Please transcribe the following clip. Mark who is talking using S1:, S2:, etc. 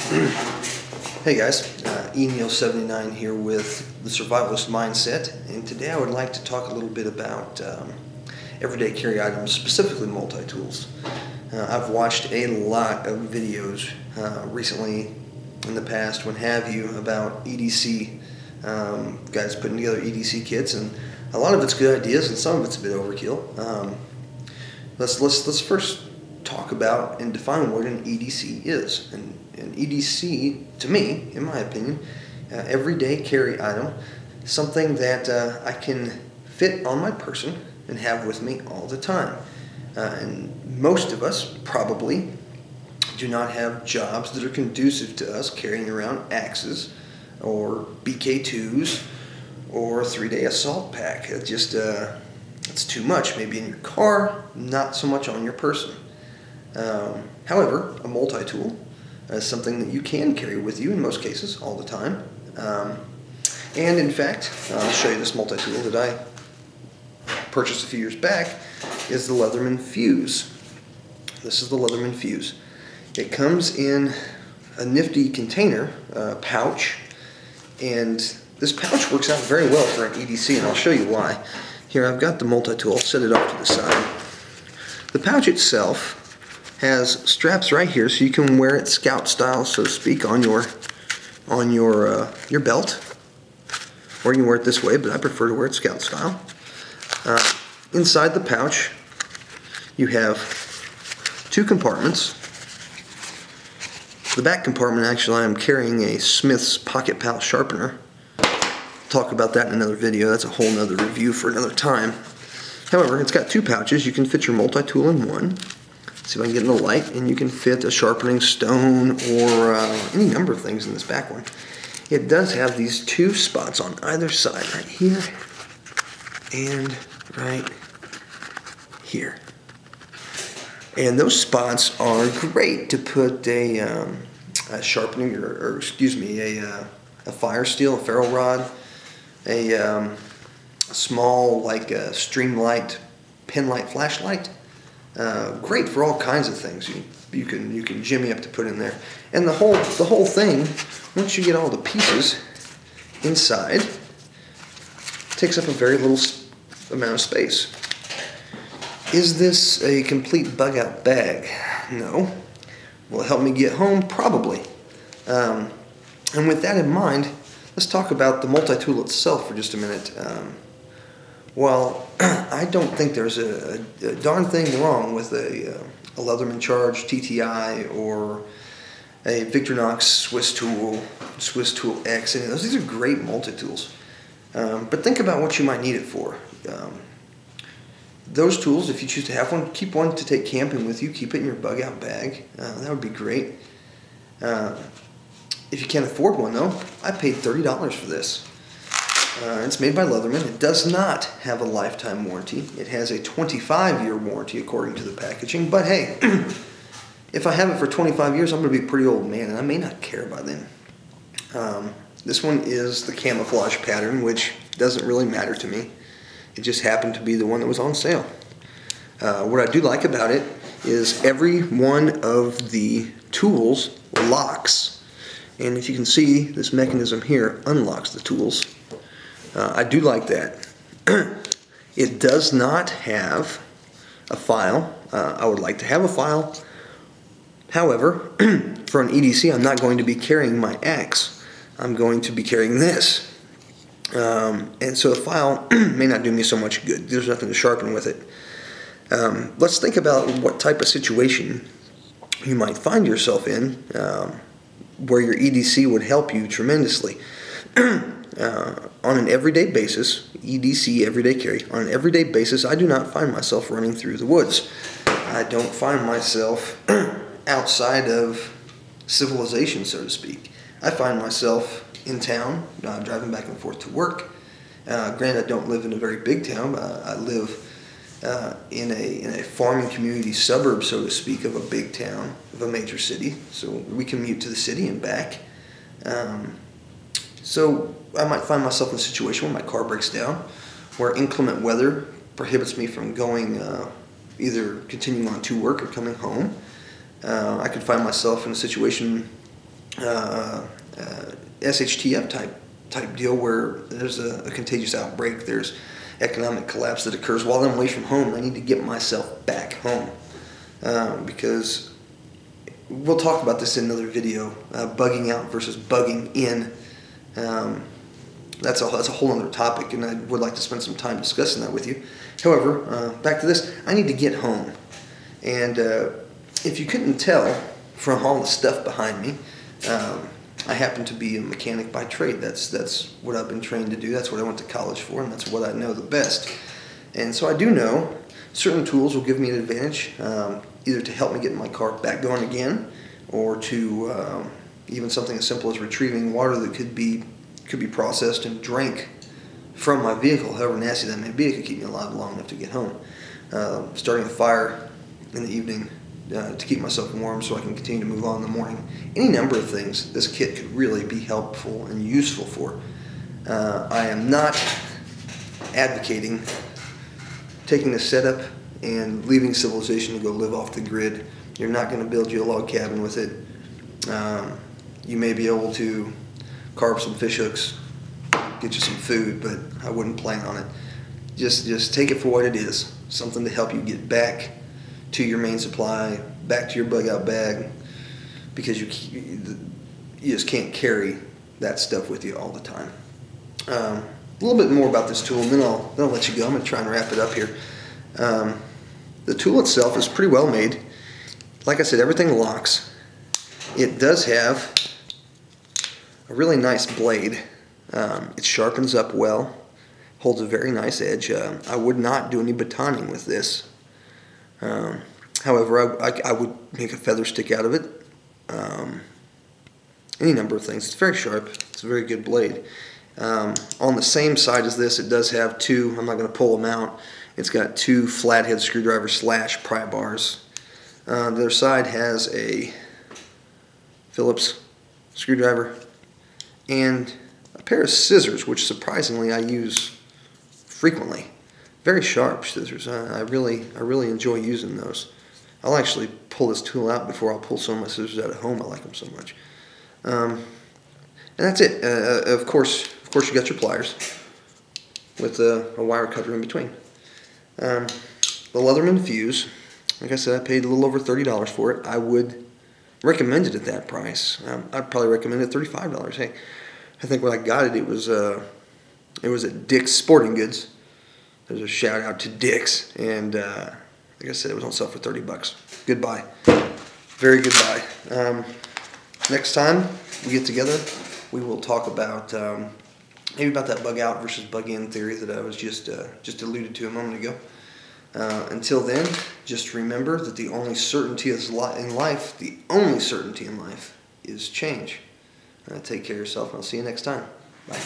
S1: Hey guys, ENEO79 here with the Survivalist Mindset, and today I would like to talk a little bit about everyday carry items, specifically multi-tools. I've watched a lot of videos recently, in the past, what have you, about EDC, guys putting together EDC kits, and a lot of it's good ideas and some of it's a bit overkill. Let's first talk about and define what an EDC is. And an EDC, to me, in my opinion, everyday carry item, something that I can fit on my person and have with me all the time. And most of us probably do not have jobs that are conducive to us carrying around axes or BK2s or a 3-day assault pack. It just it's too much. Maybe in your car, not so much on your person. However, a multi-tool is something that you can carry with you in most cases all the time. And in fact, I'll show you this multi-tool that I purchased a few years back, is the Leatherman Fuse. This is the Leatherman Fuse. It comes in a Nifty container pouch, and this pouch works out very well for an EDC, and I'll show you why. Here, I've got the multi-tool. I'll set it off to the side. The pouch itself has straps right here, so you can wear it scout style, so to speak, on your belt, or you can wear it this way, but I prefer to wear it scout style. Inside the pouch, you have two compartments. The back compartment, actually, I'm carrying a Smith's Pocket Pal sharpener. Talk about that in another video. That's a whole nother review for another time. However, it's got two pouches. You can fit your multi-tool in one. See if I can get in the light, and you can fit a sharpening stone or any number of things in this back one. It does have these two spots on either side, right here and right here. And those spots are great to put a sharpening, or excuse me, a fire steel, a ferro rod, a small, like a stream light, pen light flashlight. Great for all kinds of things. You can jimmy up to put in there, and the whole thing, once you get all the pieces inside, takes up a very little amount of space. Is this a complete bug out bag? No. Will it help me get home? Probably. And with that in mind, let's talk about the multi-tool itself for just a minute. Well, I don't think there's a darn thing wrong with a Leatherman Charge TTI or a Victorinox Swiss Tool X. Any of those. These are great multi-tools. But think about what you might need it for. Those tools, if you choose to have one, keep one to take camping with you. Keep it in your bug out bag. That would be great. If you can't afford one, though, I paid $30 for this. It's made by Leatherman. It does not have a lifetime warranty. It has a 25-year warranty according to the packaging. But hey, if I have it for 25 years, I'm going to be a pretty old man, and I may not care by then. This one is the camouflage pattern, which doesn't really matter to me. It just happened to be the one that was on sale. What I do like about it is every one of the tools locks. And if you can see, this mechanism here unlocks the tools. I do like that. It does not have a file. I would like to have a file. However, for an EDC, I'm not going to be carrying my axe. I'm going to be carrying this. And so a file may not do me so much good. There's nothing to sharpen with it. Let's think about what type of situation you might find yourself in where your EDC would help you tremendously. On an everyday basis, EDC, everyday carry, on an everyday basis, I do not find myself running through the woods. I don't find myself outside of civilization, so to speak. I find myself in town, driving back and forth to work. Granted, I don't live in a very big town. I live in a farming community suburb, so to speak, of a big town, of a major city. So we commute to the city and back. So I might find myself in a situation where my car breaks down, where inclement weather prohibits me from going, either continuing on to work or coming home. I could find myself in a situation SHTF type deal where there's a contagious outbreak, there's economic collapse that occurs while I'm away from home. I need to get myself back home because we'll talk about this in another video, bugging out versus bugging in. That's a whole other topic, and I would like to spend some time discussing that with you. However, back to this, I need to get home. And if you couldn't tell from all the stuff behind me, I happen to be a mechanic by trade. That's what I've been trained to do. That's what I went to college for, and that's what I know the best. And so I do know certain tools will give me an advantage, either to help me get my car back going again, or to even something as simple as retrieving water that could be processed and drank from my vehicle. However nasty that may be, it could keep me alive long enough to get home. Starting a fire in the evening to keep myself warm so I can continue to move on in the morning. Any number of things this kit could really be helpful and useful for. I am not advocating taking this setup and leaving civilization to go live off the grid. You're not going to build you a log cabin with it. You may be able to carve some fish hooks, get you some food, but I wouldn't plan on it. Just take it for what it is, something to help you get back to your main supply, back to your bug out bag, because you just can't carry that stuff with you all the time. A little bit more about this tool, and then I'll let you go. I'm going to try and wrap it up here. The tool itself is pretty well made. Like I said, everything locks. It does have a really nice blade. It sharpens up well, holds a very nice edge. I would not do any batoning with this. However, I would make a feather stick out of it. Any number of things. It's very sharp. It's a very good blade. On the same side as this, it does have two, I'm not going to pull them out, it's got two flathead screwdriver / pry bars. The other side has a Phillips screwdriver and a pair of scissors, which surprisingly I use frequently. Very sharp scissors. I really enjoy using those. I'll actually pull this tool out before I'll pull some of my scissors out at home. I like them so much. And that's it. Of course you got your pliers with a wire cutter in between. The Leatherman Fuse, like I said, I paid a little over $30 for it. I would recommend it at that price. I'd probably recommend it at $35. Hey, I think when I got it, it was at Dick's Sporting Goods. There's a shout out to Dick's, and like I said, it was on sale for $30. Goodbye. Very goodbye. Next time we get together, we will talk about maybe about that bug out versus bug in theory that I was just alluded to a moment ago. Until then, just remember that the only certainty in life is change. Take care of yourself, and I'll see you next time. Bye.